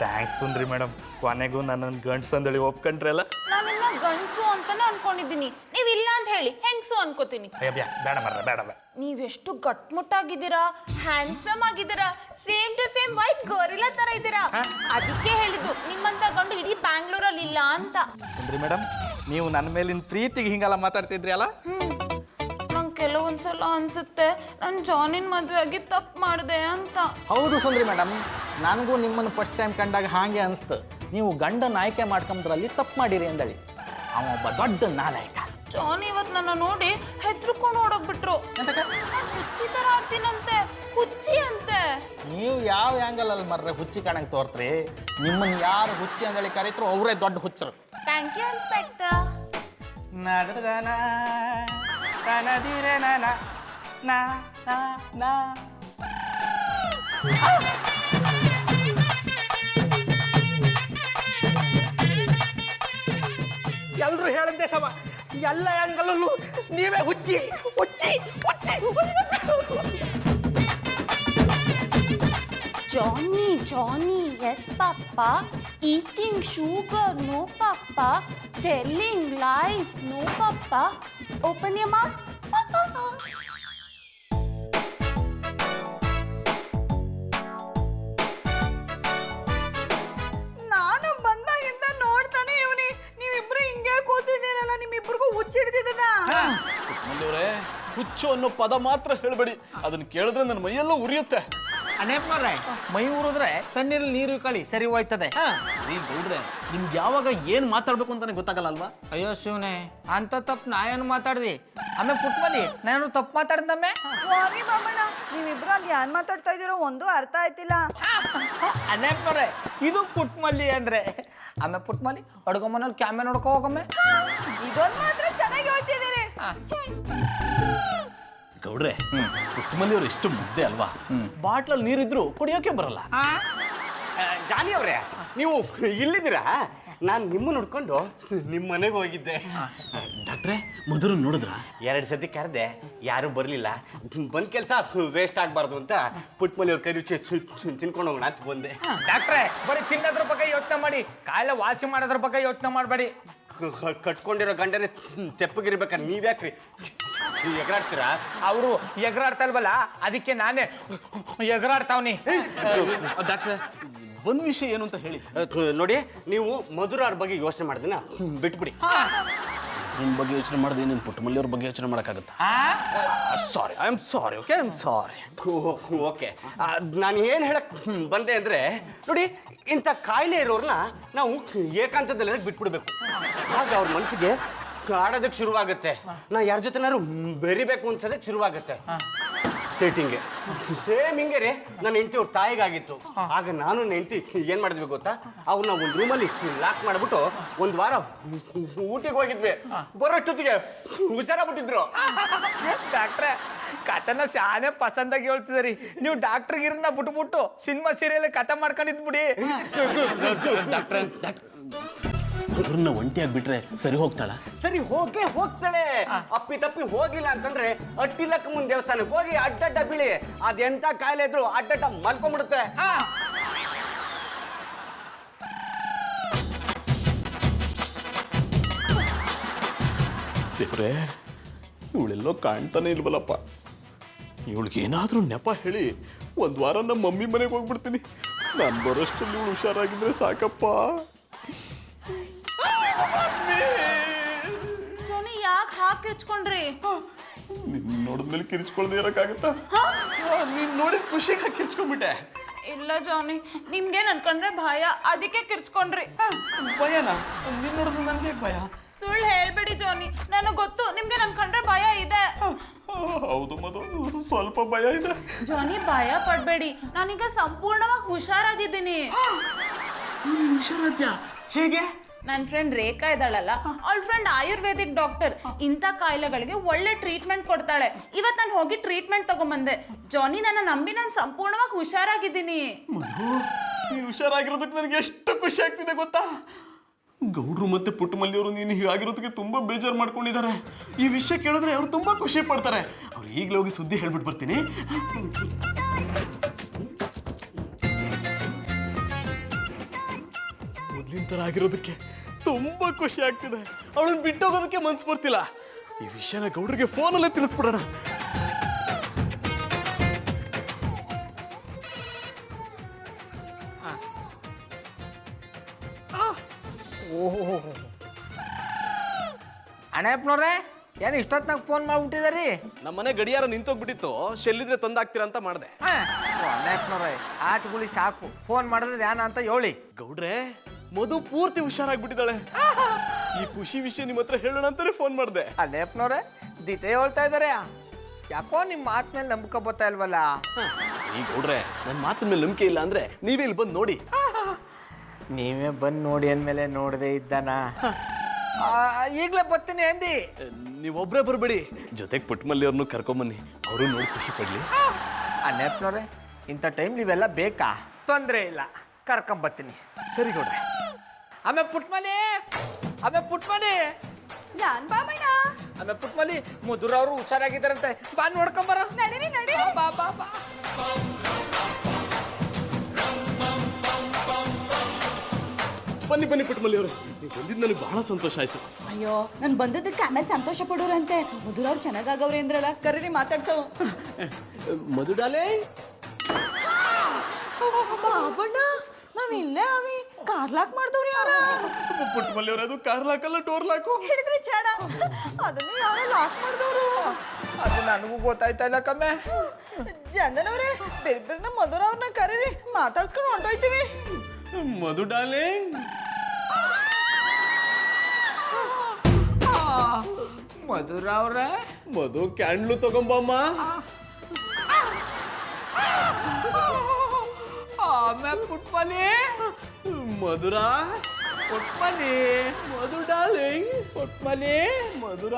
ಥ್ಯಾಂಕ್ಸ್ ಸುಂದ್ರಿ ಮೇಡಮ್, ಕೊನೆಗೂ ನನ್ನನ್ನು ಗಂಡ್ಸು ಅಂದೇಳಿ ಒಪ್ಕೊಂಡ್ರಲ್ಲ. ನಾನಿನ್ನ ಗಂಡ್ಸು ಅಂತಾನೆ ಅನ್ಕೊಂಡಿದ್ದೀನಿ, ನೀವು ಇಲ್ಲ ಅಂತ ಹೇಳಿ ಹೆಂಗ್ಸು ಅನ್ಕೋತೀನಿ. ಅಯ್ಯ ಬೇಡ ಮಾರ್ರೆ, ಬೇಡ. ನೀವೆಷ್ಟು ಗಟ್ಮುಟ್ಟಾಗಿದ್ದೀರಾ, ಹ್ಯಾಂಡ್ಸಮ್ ಆಗಿದ್ದೀರಾ, same to same white gorilla ತರ ಇದ್ದೀರಾ. ಅದಕ್ಕೆ ಹೇಳಿದ್ದು ನಿಮ್ಮಂತ ಗಂಡು ಇಡೀ ಬ್ಯಾಂಗ್ಳೂರಲ್ಲಿ ಇಲ್ಲ ಅಂತ. ಸುಂದ್ರಿ ಮೇಡಮ್, ನೀವು ನನ್ನ ಮೇಲಿನ ಪ್ರೀತಿಗೆ ಹಿಂಗೆಲ್ಲ ಮಾತಾಡ್ತಿದ್ರಿ ಅಲ್ಲ? ನಂಗೆ ಕೆಲವೊಂದ್ಸಲ ಅನ್ಸುತ್ತೆ ನಾನು ಜಾನಿನ್ ಮದುವೆ ಆಗಿ ತಪ್ಪು ಮಾಡಿದೆ ಅಂತ. ಹೌದು ಸುಂದ್ರಿ ಮೇಡಮ್, ನನಗೂ ನಿಮ್ಮನ್ನು ಫಸ್ಟ್ ಟೈಮ್ ಕಂಡಾಗ ಹಾಗೆ ಅನಿಸ್ತು. ನೀವು ಗಂಡನ ಆಯ್ಕೆ ಮಾಡ್ಕೊಂಡ್ರಲ್ಲಿ ತಪ್ಪು ಮಾಡಿರಿ ಅಂದಳಿ. ಅವೊಬ್ಬ ದೊಡ್ಡ ನಾಲಾಯಕ. ಜಾನ್ ಇವತ್ತು ನನ್ನ ನೋಡಿ ಹೆದ್ರುಕೊಂಡು ಓಡೋಗ್ಬಿಟ್ರು. ನಾನು ಹುಚ್ಚಿ ತರ ಆಡ್ತೀನಂತೆ, ಹುಚ್ಚಿ ಅಂತೆ. ನೀವು ಯಾವ ಆ್ಯಂಗಲ್ ಅಲ್ಲಿ ಮರ್ರೆ ಹುಚ್ಚಿ ಕಾಣಂಗೆ ತೋರ್ತ್ರಿ? ನಿಮ್ಮನ್ನು ಯಾರು ಹುಚ್ಚಿ ಅಂದೇಳಿ ಕರೀತರು ಅವರೇ ದೊಡ್ಡ ಹುಚ್ಚರು. Thank you inspector. ನಡದನ ತನದಿರೆ ನನ ನಾ ನಾ ನಾ. ಎಲ್ರು ಹೇಳಂದೆ ಸಮ, ಎಲ್ಲ ಆ್ಯಂಗಲಲ್ಲೂ ನೀವೇ ಹುಚ್ಚಿ ಹುಚ್ಚಿ ಹುಚ್ಚಿ. Johnny, Johnny, yes, Papa. Eating sugar, no, Papa. Telling lies, no, Papa. Open your mouth. ನಾನು ಬಂದಾಗಿಂದ ನೋಡ್ತಾನೆ ಇವನಿ, ನೀವಿಬ್ರು ಹಿಂಗೆ ಕೂತಿದ್ದೀರಲ್ಲ, ನಿಮ್ಮಿಬ್ರಿಗೂ ಹುಚ್ಚಿಡ್ತಿದ್ದನ. ಮಲ್ಲಿಯವರೇ, ಹುಚ್ಚು ಅನ್ನೋ ಪದ ಮಾತ್ರ ಹೇಳಬೇಡಿ, ಅದನ್ನ ಕೇಳಿದ್ರೆ ನನ್ನ ಮೈಯೆಲ್ಲ ಉರಿಯುತ್ತೆ. ಅನೇಪ್ನವ್ರೆ, ಮೈ ಊರಿದ್ರೆ ಕಣ್ಣೀರಲ್ಲಿ ನೀರು ಕಳಿ ಸರಿ ಹೋಯ್ತದೆ. ರೀ ಗೌಡ್ರೆ, ನಿಮ್ಗೆ ಯಾವಾಗ ಏನ್ ಮಾತಾಡ್ಬೇಕು ಅಂತಾನೆ ಗೊತ್ತಾಗಲ್ಲ ಅಲ್ವಾ? ಅಯ್ಯೋ ಶಿವನೇ, ಅಂತ ತಪ್ಪು ನಾ ಏನು ಮಾತಾಡ್ದಿ? ಆಮೇಲೆ ಪುಟ್ಮಲಿ ನಾನು ತಪ್ಪು ಮಾತಾಡ್ದಮ್ಮೆ. ಹೋಗಿ ಬಾಬಣ್ಣ, ನೀವಿಬ್ರು ಅಲ್ಲಿ ಏನ್ ಮಾತಾಡ್ತಾ ಇದ್ದೀರೋ ಒಂದು ಅರ್ಥ ಆಯ್ತಿಲ್ಲ. ಅನೇಪ್ನವ್ರೆ, ಇದು ಪುಟ್ಮಲ್ಲಿ ಅಂದ್ರೆ. ಆಮೇಲೆ ಪುಟ್ಮಲಿ ಅಡ್ಗೋ ಮನೇಲಿ ಕ್ಯಾಮೆ ನೋಡ್ಕೋ ಹೋಗಮ್ಮೆ. ಇದೊಂದು ಮಾತ್ರ ಚೆನ್ನಾಗಿ ಹೇಳ್ತಿದ್ದೀರಿ. ಗೌಡ್ರೆ, ಪುಟ್ಟಮಲ್ಲಿಯವ್ರು ಎಷ್ಟು ಮುದ್ದೆ ಅಲ್ವಾ? ಬಾಟ್ಲಲ್ಲಿ ನೀರಿದ್ರು ಕುಡಿಯೋಕೆ ಬರಲ್ಲ. ಜಾನಿ ಅವ್ರೆ, ನೀವು ಇಲ್ಲಿದ್ದೀರಾ? ನಾನು ನಿಮ್ಮನ್ನು ಹುಡ್ಕೊಂಡು ನಿಮ್ಮ ಮನೆಗೆ ಹೋಗಿದ್ದೆ. ಡಾಕ್ಟ್ರೆ, ಮಧುರ ನೋಡಿದ್ರ? 2 ಸತಿ ಕರೆದೆ, ಯಾರು ಬರಲಿಲ್ಲ. ಬಂದ್ ಕೆಲಸ ವೇಸ್ಟ್ ಆಗಬಾರ್ದು ಅಂತ ಪುಟ್ಮಲಿಯವ್ರ ಕೈ ರುಚಿ ತಿನ್ಕೊಂಡು ಹೋಗೋಣ ಅಂತ ಬಂದೆ. ಡಾಕ್ಟ್ರೆ, ಬರೀ ತಿನ್ನೋದ್ರ ಬಗ್ಗೆ ಯೋಚನೆ ಮಾಡಿ, ಕಾಯಿಲೆ ವಾಸಿ ಮಾಡೋದ್ರ ಬಗ್ಗೆ ಯೋಚನೆ ಮಾಡಬೇಡಿ. ಕಟ್ಕೊಂಡಿರೋ ಗಂಡನೇ ತೆಪ್ಪಗಿರ್ಬೇಕಾದ್ರೆ ನೀವ್ಯಾಕ್ರಿ ಎಗರಾಡ್ತೀರಾ? ಅವರು ಎಗರಾಡ್ತಾ ಇಲ್ವಲ್ಲ, ಅದಕ್ಕೆ ನಾನೇ ಎಗರಾಡ್ತಾವ್ನಿ. ಡಾಕ್ಟ್ರೆ, ಒಂದ್ ವಿಷಯ ಏನು ಅಂತ ಹೇಳಿ. ನೋಡಿ, ನೀವು ಮಧುರ ಅವ್ರ ಬಗ್ಗೆ ಯೋಚನೆ ಮಾಡಿದಿನ ಬಿಟ್ಬಿಡಿ. ನಿಮ್ ಬಗ್ಗೆ ಯೋಚನೆ ಮಾಡಿದೆ, ನಿನ್ ಪುಟ್ಟಮಲ್ಲಿಯವ್ರ ಬಗ್ಗೆ ಯೋಚನೆ ಮಾಡಕ್ಕಾಗತ್ತಾ? Sorry, I am sorry. Okay, I am sorry. Okay, ನಾನು ಏನು ಹೇಳಕ್ ಬಂದೆ ಅಂದ್ರೆ, ನೋಡಿ, ಇಂಥ ಕಾಯಿಲೆ ಇರೋರ್ನ ನಾವು ಏಕಾಂತದಲ್ಲಿ ಬಿಟ್ಬಿಡ್ಬೇಕು. ಆಗ ಅವ್ರ ಮನಸ್ಸಿಗೆ ಕಾಡೋದಕ್ಕೆ ಶುರುವಾಗುತ್ತೆ. ನಾ ಯಾರ ಜೊತೆನಾದ್ರು ಬೆರಿಬೇಕು ಅನ್ಸೋದಕ್ಕೆ ಶುರುವಾಗುತ್ತೆ. ಡೇಟಿಂಗ್ಗೆ ಸೇಮ್ ಹಿಂಗೆ ರೀ ನನ್ನ ಹೆಂಡತಿ ಅವ್ರ ತಾಯಿಗಾಗಿತ್ತು. ಆಗ ನಾನು ನನ್ನ ಹೆಂಡತಿ ಏನು ಮಾಡಿದ್ವಿ ಗೊತ್ತಾ? ಅವ್ರನ್ನ ಒಂದು ರೂಮಲ್ಲಿ ಲಾಕ್ ಮಾಡಿಬಿಟ್ಟು 1 ವಾರ ಊಟಿಗೆ ಹೋಗಿದ್ವಿ. ಬರೋಷ್ಟೊತ್ತಿಗೆ ಹುಷಾರಾಗ್ಬಿಟ್ಟಿದ್ರು. ಡಾಕ್ಟ್ರೆ, ಕಥನ ಶಾನೆ ಪಸಂದಾಗಿ ಹೇಳ್ತಿದ್ರಿ. ನೀವು ಡಾಕ್ಟ್ರಿಗಿರನ್ನ ಬಿಟ್ಬಿಟ್ಟು ಸಿನಿಮಾ ಸೀರಿಯಲ್ ಕಥೆ ಮಾಡ್ಕೊಂಡಿದ್ಬಿಡಿ. ಡಾಕ್ಟ್ರೆ, ಮಧುರನ್ನ ಒಂಟಿಯಾಗಿ ಬಿಟ್ರೆ ಸರಿ ಹೋಗ್ತಾಳ? ಸರಿ ಹೋಗ್ತಾಳೆ. ಅಪ್ಪಿ ತಪ್ಪಿ ಹೋಗ್ಲಿಲ್ಲ ಅಂತಂದ್ರೆ ಅಟ್ಟಿಲಕ್ಕಮ್ಮನ ದೇವಸ್ಥಾನಕ್ಕೆ ಹೋಗಿ ಅಡ್ಡಡ್ಡ ಬೀಳಿ, ಅದೆಂತ ಕಾಯಿಲೆ ಇದ್ರು ಅಡ್ಡಡ್ಡ ಮಲ್ಕೊಂಡ್ಬಿಡುತ್ತೆ. ದೇವ್ರೆ, ಇವಳೆಲ್ಲೋ ಕಾಣ್ತಾನೆ ಇಲ್ವಲ್ಲಪ್ಪ. ಇವಳಿಗೆ ಏನಾದ್ರೂ ನೆಪ ಹೇಳಿ 1 ವಾರ ನಮ್ಮ ಮಮ್ಮಿ ಮನೆಗೆ ಹೋಗ್ಬಿಡ್ತೀನಿ. ನಾನು ಬರೋಷ್ಟರಲ್ಲಿ ಇವಳು ಹುಷಾರಾಗಿದ್ರೆ ಸಾಕಪ್ಪ. ಜಾನಿ, ಯಾಕೆ ಯಾಕೆ ಕಿರ್ಚ್ಕೊಂಡ್ರಿ? ನಿನ್ನ ನೋಡಿದ್ಮೇಲೆ ಕಿರ್ಚ್ಕೊಳ್ದೆ ಇರೋಕ್ಕಾಗತ್ತಾ? ನೀನ್ ನೋಡಿದ ಖುಷಿಗೆ ಕಿರ್ಚ್ಕೊಂಡ್ಬಿಟ್ಟೆ. ಇಲ್ಲ ಜಾನಿ, ನಿಮ್ಗೇನ್ ಅನ್ಕೊಂಡ್ರೆ ಭಯ, ಅದಕ್ಕೆ ಕಿರ್ಚ್ಕೊಂಡ್ರಿ. ಭಯನಾ? ನಿನ್ ನೋಡಿದ್ರೆ ನನ್ಗೆ ಭಯ? ಸುಳ್ಳು ಹೇಳ್ಬೇಡಿ ಜಾನಿ, ನನಗ್ ಗೊತ್ತು ನಿಮ್ಗೆ ಅನ್ಕೊಂಡ್ರೆ ಭಯ ಇದೆ. ಹೌದು ಮಧು, ಸ್ವಲ್ಪ ಭಯ ಇದೆ. ಜಾನಿ ಭಯ ಪಡ್ಬೇಡಿ, ನಾನೀಗ ಸಂಪೂರ್ಣವಾಗಿ ಹುಷಾರಾಗಿದ್ದೀನಿ. ಹುಷಾರಾದ್ಯಾ? ಹೇಗೆ? ನನ್ನ ಫ್ರೆಂಡ್ ರೇಖಾ ಇದ್ದಾಳಲ್ಲ, ಅವಳ ಫ್ರೆಂಡ್ ಆಯುರ್ವೇದಿಕ್ ಡಾಕ್ಟರ್, ಇಂಥ ಕಾಯಿಲೆಗಳಿಗೆ ಒಳ್ಳೆ ಟ್ರೀಟ್ಮೆಂಟ್ ಕೊಡ್ತಾಳೆ. ಇವತ್ತು ನಾನು ಹೋಗಿ ಟ್ರೀಟ್ಮೆಂಟ್ ತಗೊಂಬಂದೆ. ಜಾನಿ, ನನ್ನ ನಂಬಿ ನಾನು ಸಂಪೂರ್ಣವಾಗಿ ಹುಷಾರಾಗಿದ್ದೀನಿ. ಮಧು, ನೀನು ಹುಷಾರಾಗಿರೋದಕ್ಕೆ ನನಗೆ ಎಷ್ಟು ಖುಷಿ ಆಗ್ತಿದೆ ಗೊತ್ತಾ? ಗೌಡ್ರು ಮತ್ತೆ ಪುಟ್ಟಮಲ್ಲಿಯವರು ನೀನು ಹೀಗಾಗಿರೋದಕ್ಕೆ ತುಂಬಾ ಬೇಜಾರು ಮಾಡ್ಕೊಂಡಿದ್ದಾರೆ. ಈ ವಿಷಯ ಕೇಳಿದ್ರೆ ಅವ್ರು ತುಂಬಾ ಖುಷಿ ಪಡ್ತಾರೆ. ಅವ್ರು ಈಗಲೇ ಹೋಗಿ ಸುದ್ದಿ ಹೇಳ್ಬಿಟ್ಟು ಬರ್ತೀನಿ. ಮೊದ್ಲಿನ ಥರ ಆಗಿರೋದಕ್ಕೆ ತುಂಬಾ ಖುಷಿ ಆಗ್ತಿದೆ. ಅವಳನ್ನ ಬಿಟ್ಟೋಗೋದಕ್ಕೆ ಮನ್ಸು ಬರ್ತಿಲ್ಲ. ಈ ವಿಷಯನ ಗೌಡ್ರಿಗೆ ಫೋನಲ್ಲೇ ತಿಳಿಸ್ಬಿಡೋಣ. ಅಣ್ಣಪ್ಪನವ್ರೆ, ಏನು ಇಷ್ಟೊತ್ತಿನಾಗ ಫೋನ್ ಮಾಡ್ಬಿಟ್ಟಿದಾರಿ? ನಮ್ಮನೆ ಗಡಿಯಾರ ನಿಂತೋಗ್ಬಿಟ್ಟಿತ್ತು, ಶೆಲ್ಲಿದ್ರೆ ತಂದಾಕ್ತೀರಾ ಅಂತ ಮಾಡಿದೆ. ಅಣ್ಣಪ್ಪನವ್ರೆ, ಆಟಗುಳಿ ಸಾಕು, ಫೋನ್ ಮಾಡಿದ್ರೆ ಯಾನ ಅಂತ ಹೇಳಿ. ಗೌಡ್ರೆ, ಮಧು ಪೂರ್ತಿ ಹುಷಾರಾಗ್ಬಿಟ್ಟಿದ್ದಾಳೆ. ಈ ಖುಷಿ ವಿಷಯ ನಿಮ್ಮ ಹತ್ರ ಹೇಳೋಣ ಅಂತಾನೆ ಫೋನ್ ಮಾಡಿದೆ. ಅಣ್ಣಪ್ಪನವ್ರೆ, ದಿತೆ ಹೇಳ್ತಾ ಇದಾರೆ. ಯಾಕೋ ನಿಮ್ಮ ಮಾತು ಮೇಲೆ ನಂಬಿಕೆ ಬರ್ತಾ ಇಲ್ವಲ್ಲ? ಈ ಗೌಡ್ರೆ, ನನ್ನ ಮಾತಿನ ಮೇಲೆ ನಂಬಿಕೆ ಇಲ್ಲ ಅಂದ್ರೆ ನೀವೇ ಇಲ್ಲಿ ಬಂದು ನೋಡಿ. ನೀವೇ ಬಂದು ನೋಡಿ ಅಂದಮೇಲೆ ನೋಡದೆ ಇದ್ದಾನ. ಈಗಲೇ ಬರ್ತೀನಿ ಅಂದಿ. ನೀವೊಬ್ರೇ ಬರಬೇಡಿ, ಜೊತೆಗೆ ಪುಟ್ಟಮಲ್ಲಿ ಅವ್ರನ್ನು ಕರ್ಕೊಂಬನ್ನಿ, ಅವರು ನೋಡಿ ಖುಷಿ ಪಡ್ಲಿ. ಅಣ್ಣಪ್ಪನವ್ರೆ, ಇಂಥ ಟೈಮ್ ನೀವೆಲ್ಲ ಬೇಕಾ? ತೊಂದರೆ ಇಲ್ಲ, ಕರ್ಕೊಂಬರ್ತೀನಿ. ಸರಿ ಗೌಡ್ರೆ. ಆಮೇಲೆ ಪುಟ್ಮಲಿ, ಜಾನ್ ಬಾಬಯ್ಯ, ಆಮೇಲೆ ಪುಟ್ಮಲಿ, ಮಧುರ ಅವರು ಹುಷಾರಾಗಿದ್ದಾರಂತೆ, ಬಾ ನೋಡ್ಕೊಂಬರ. ನಡೀರಿ ನಡೀರಿ. ಬಾ ಬಾ ಬಾ. ಬನ್ನಿ ಬನ್ನಿ ಪುಟ್ಟಮಲ್ಲಿ ಅವರು, ನೀವು ಬಂದಿದ್ದು ನನಗೆ ಬಹಳ ಸಂತೋಷ ಆಯ್ತು. ಅಯ್ಯೋ, ನಾನು ಬಂದದಕ್ಕೆ ಆಮೇಲೆ ಸಂತೋಷ ಪಡೋರಂತೆ. ಮಧುರವ್ರು ಚೆನ್ನಾಗವ್ರೆ ಅಂದ್ರಲ್ಲ, ಕರೀರಿ ಮಾತಾಡ್ಸೋ. ಮಧುಡಾಲೆ, ಬಾಬಣ್ಣ, ನಾವ್ ಇಲ್ಲೇ ಅವಿ ಕಾರ್ಲಾಕ್ ಮಾಡ್ದವ್ರಿ ಯಾರ? ಪುಟ್ಟಮಲ್ಲಿ ಅವ್ರೆ, ಅದು ಕಾರ್ ಲಾಕಲ್ಲ ಡೋರ್ ಲಾಕು. ಹಿಡಿದ್ರಿ ಚಾಡ, ಅದನ್ನ ಯಾರೋ ಲಾಕ್ ಮಾಡ್ದವ್ರು. ಅದು ನನಗೂ ಗೊತ್ತಾಯ್ತಾ ಇಲ್ಲ ಕಮ್ಮೆ. ಚಂದನವ್ರೆ, ಬೇರೆ ಮಧುರವ್ರನ್ನ ಕರೀರಿ, ಮಾತಾಡ್ಸ್ಕೊಂಡು ಹೊಂಟೋಯ್ತೀವಿ. ಮಧುಡಾಲೆ, ಮಧುರ ಅವ್ರೆ, ಮಧು ಕ್ಯಾಂಡ್ಲು ತಗೊಂಬಮ್ಮ. ಆಮೇಲೆ ಪುಟ್ಮಲಿ, ಮಧುರ, ಪುಟ್ಮಲಿ, ಮಧು ಡಾರ್ಲಿಂಗ್, ಪುಟ್ಮಲಿ, ಮಧುರ.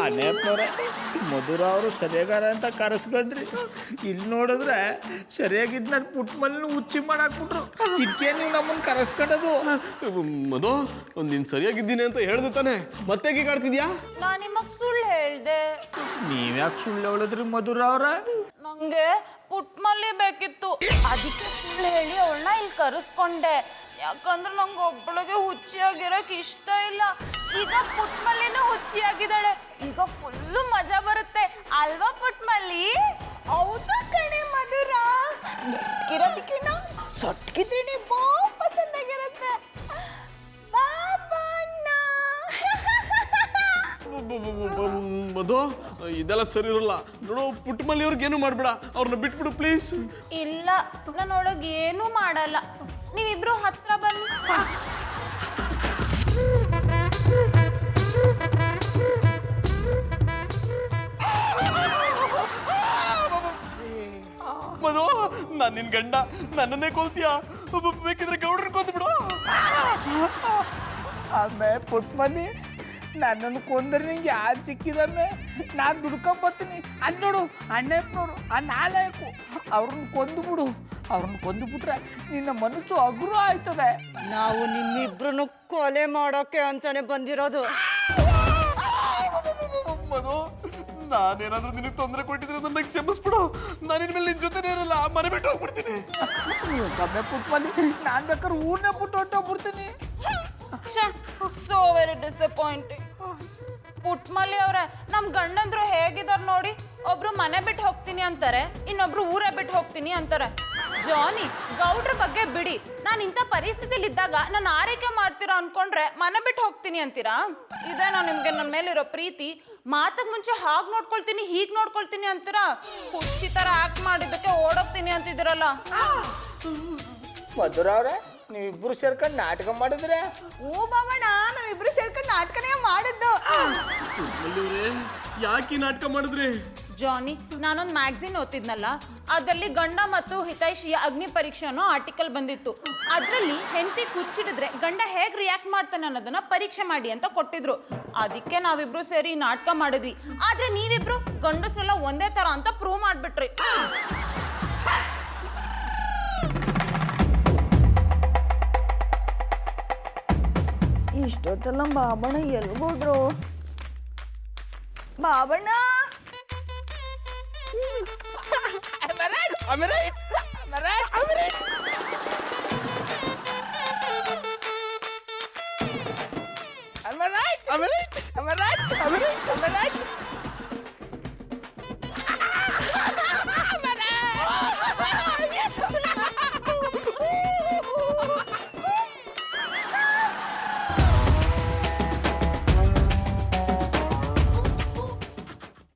ಅನೇಪ್ನವ್ರೆ, ಮಧುರ ಅವರು ಸರಿಯಾಗಾರ ಅಂತ ಕರೆಸ್ಕೊಂಡ್ರಿ. ಇಲ್ಲಿ ನೋಡಿದ್ರೆ ಸರಿಯಾಗಿದ್ದು ನನ್ನ ಪುಟ್ಮಲ್ಲಿ ಹುಚ್ಚಿ ಮಾಡಾಕ್ಬಿಟ್ರು. ಇದಕ್ಕೆ ನೀವು ನಮ್ಮನ್ನು ಕರೆಸ್ಕೊಂಡದು. ಮಧು, ನೀನ್ ಸರಿಯಾಗಿದ್ದೀನಿ ಅಂತ ಹೇಳ್ದೆ ತಾನೆ, ಮತ್ತೆ ಕಾಡ್ತಿದ್ಯಾ? ನಾನು ನಿಮಗ್ ಸುಳ್ಳು ಹೇಳ್ದೆ. ನೀವ್ಯಾಕೆ ಸುಳ್ಳು ಹೇಳಿದ್ರಿ ಮಧುರ ಅವ್ರ? ನಂಗೆ ಪುಟ್ಮಲ್ಲಿ ಬೇಕಿತ್ತು, ಅದಕ್ಕೆ ಸುಳ್ಳು ಹೇಳಿ ಅವಳನ್ನ ಇಲ್ಲಿ ಕರೆಸ್ಕೊಂಡೆ. ಯಾಕಂದ್ರೆ ನಂಗೆ ಒಬ್ಬಳಿಗೆ ಹುಚ್ಚಿಯಾಗಿರಕ್ ಇಷ್ಟ ಇಲ್ಲ. ಈಗ ಪುಟ್ಮಲ್ಲಿನೂ ಹುಚ್ಚಿಯಾಗಿದ್ದಾಳೆ, ಈಗ ಫುಲ್ಲು ಮಜಾ ಬರುತ್ತೆ ಅಲ್ವಾ ಪುಟ್ಮಲ್ಲಿ? ಹೌದು ಕಣೆ ಮಧುರ, ನೆಟ್ಗಿರೋದಕ್ಕಿನ್ನ ಸೊಟ್ಗಿದ್ರೆ ಬಾ ಪಸಂದಾಗಿರುತ್ತೆ. ಮಧು, ಇದೆಲ್ಲ ಸರಿ ಇರಲ್ಲ ನೋಡು. ಪುಟ್ಟಮಲ್ಲಿ ಅವ್ರಿಗೇನು ಮಾಡ್ಬೇಡ, ಅವ್ರನ್ನ ಬಿಟ್ಬಿಡು ಪ್ಲೀಸ್. ಇಲ್ಲ, ನಾನೊಳಗೆ ಏನೂ ಮಾಡಲ್ಲ. ನೀವಿಬ್ರು ಹತ್ರ ಬನ್ನಿ. ಮಧು, ನಾನ್ ನಿನ್ ಗಂಡ, ನನ್ನನ್ನೇ ಕೊಲ್ತೀಯ? ಬೇಕಿದ್ರೆ ಗೌಡ್ರನ್ನ ಕೊಂದ್ಬಿಡು. ಆಮೇಲೆ ಪುಟ್ಮಲ್ಲಿ, ನನ್ನನ್ನು ಕೊಂದ್ರೆ ನಿಂಗೆ ಯಾರು ಸಿಕ್ಕಿದಮ್ಮೆ? ನಾನು ದುಡ್ಕೊಂಬರ್ತೀನಿ. ಅಲ್ಲಿ ನೋಡು ಅಣ್ಣಪ್ಪನವರು, ಆ ನಾಲಾಯಕು, ಅವ್ರನ್ನ ಕೊಂದುಬಿಡು. ಅವ್ರನ್ನ ಕೊಂದುಬಿಟ್ರೆ ನಿನ್ನ ಮನಸ್ಸು ಅಗುರು ಆಯ್ತದೆ. ನಾವು ನಿಮ್ಮಿಬ್ರು ಕೊಲೆ ಮಾಡೋಕೆ ಅಂತಾನೆ ಬಂದಿರೋದು. ಮಧು, ನಾನೇನಾದ್ರೂ ನಿನಗೆ ತೊಂದರೆ ಕೊಟ್ಟಿದ್ರೆ ನನ್ನ ಕ್ಷಮಿಸ್ಬಿಡು. ನಾನು ಇನ್ಮೇಲೆ ನಿನ್ ಜೊತೆನೇ ಇರಲ್ಲ, ಮನೆ ಬಿಟ್ಟು ಹೋಗ್ಬಿಡ್ತೀನಿ. ಕಮ್ಮೆ ಪುಟ್ಮಲ್ಲಿ, ನಾನು ಬೇಕಾದ್ರೆ ಊರನ್ನೇ ಬಿಟ್ಟು ಹೊಟ್ಟೋಗ್ಬಿಡ್ತೀನಿ. So very disappointing. ಪುಟ್ಮಲ್ಲಿ ಅವ್ರೆ ನಮ್ ಗಂಡಂದ್ರು ಹೇಗಿದಾರ ನೋಡಿ, ಒಬ್ರು ಮನೆ ಬಿಟ್ಟು ಹೋಗ್ತೀನಿ ಅಂತಾರೆ, ಇನ್ನೊಬ್ರು ಊರೇ ಬಿಟ್ಟು ಹೋಗ್ತೀನಿ ಅಂತಾರೆ. ಜಾನಿ, ಗೌಡ್ರ ಬಗ್ಗೆ ಬಿಡಿ, ನಾನು ಇಂಥ ಪರಿಸ್ಥಿತಿಲಿ ಇದ್ದಾಗ ನಾನು ಆರೈಕೆ ಮಾಡ್ತೀರಾ ಅನ್ಕೊಂಡ್ರೆ ಮನೆ ಬಿಟ್ಟು ಹೋಗ್ತೀನಿ ಅಂತೀರಾ? ಇದೇನೋ ನಿಮ್ಗೆ ನನ್ನ ಮೇಲಿರೋ ಪ್ರೀತಿ? ಮಾತಕ್ ಮುಂಚೆ ಹಾಗೆ ನೋಡ್ಕೊಳ್ತೀನಿ ಹೀಗೆ ನೋಡ್ಕೊಳ್ತೀನಿ ಅಂತೀರಾ? ಹುಚ್ಚಿ ತರ ಆಕ್ಟ್ ಮಾಡಿದ್ದಕ್ಕೆ ಓಡೋಗ್ತೀನಿ ಅಂತಿದ್ದೀರಲ್ಲ. ಮಧುರ ಅವ್ರೆ, ನೀವಿಬ್ರು ಸೇರ್ಕೊಂಡು ನಾಟಕ ಮಾಡಿದ್ರೆ? ಓ ಬಾಬಣ್ಣ, ನಾವಿಬ್ರು ಸೇರ್ಕೊಂಡು ನಾಟಕನೇ ಮಾಡಿದ್ದು. ಯಾಕೆ ನಾಟಕ ಮಾಡಿದ್ರಿ? ಜಾನಿ, ನಾನೊಂದು ಮ್ಯಾಗ್ಝಿನ್ ಓದ್ತಿದ್ನಲ್ಲ, ಅದರಲ್ಲಿ ಗಂಡ ಮತ್ತು ಹಿತೈಷಿಯ ಅಗ್ನಿ ಪರೀಕ್ಷೆ ಅನ್ನೋ ಆರ್ಟಿಕಲ್ ಬಂದಿತ್ತು. ಅದರಲ್ಲಿ ಹೆಂಡತಿ ಕುಚ್ಚಿಡಿದ್ರೆ ಗಂಡ ಹೇಗೆ ರಿಯಾಕ್ಟ್ ಮಾಡ್ತಾನೆ ಅನ್ನೋದನ್ನ ಪರೀಕ್ಷೆ ಮಾಡಿ ಅಂತ ಕೊಟ್ಟಿದ್ರು. ಅದಕ್ಕೆ ನಾವಿಬ್ರು ಸೇರಿ ನಾಟಕ ಮಾಡಿದ್ವಿ. ಆದ್ರೆ ನೀವಿಬ್ರು ಗಂಡಸ್ರೆಲ್ಲ ಒಂದೇ ತರ ಅಂತ ಪ್ರೂವ್ ಮಾಡ್ಬಿಟ್ರಿ. ಇಷ್ಟೊತ್ತಲ್ಲ ಬಾಬಣ್ಣ ಎಲ್ಗೋದ್ರು? ಬಾಬಣ್ಣ,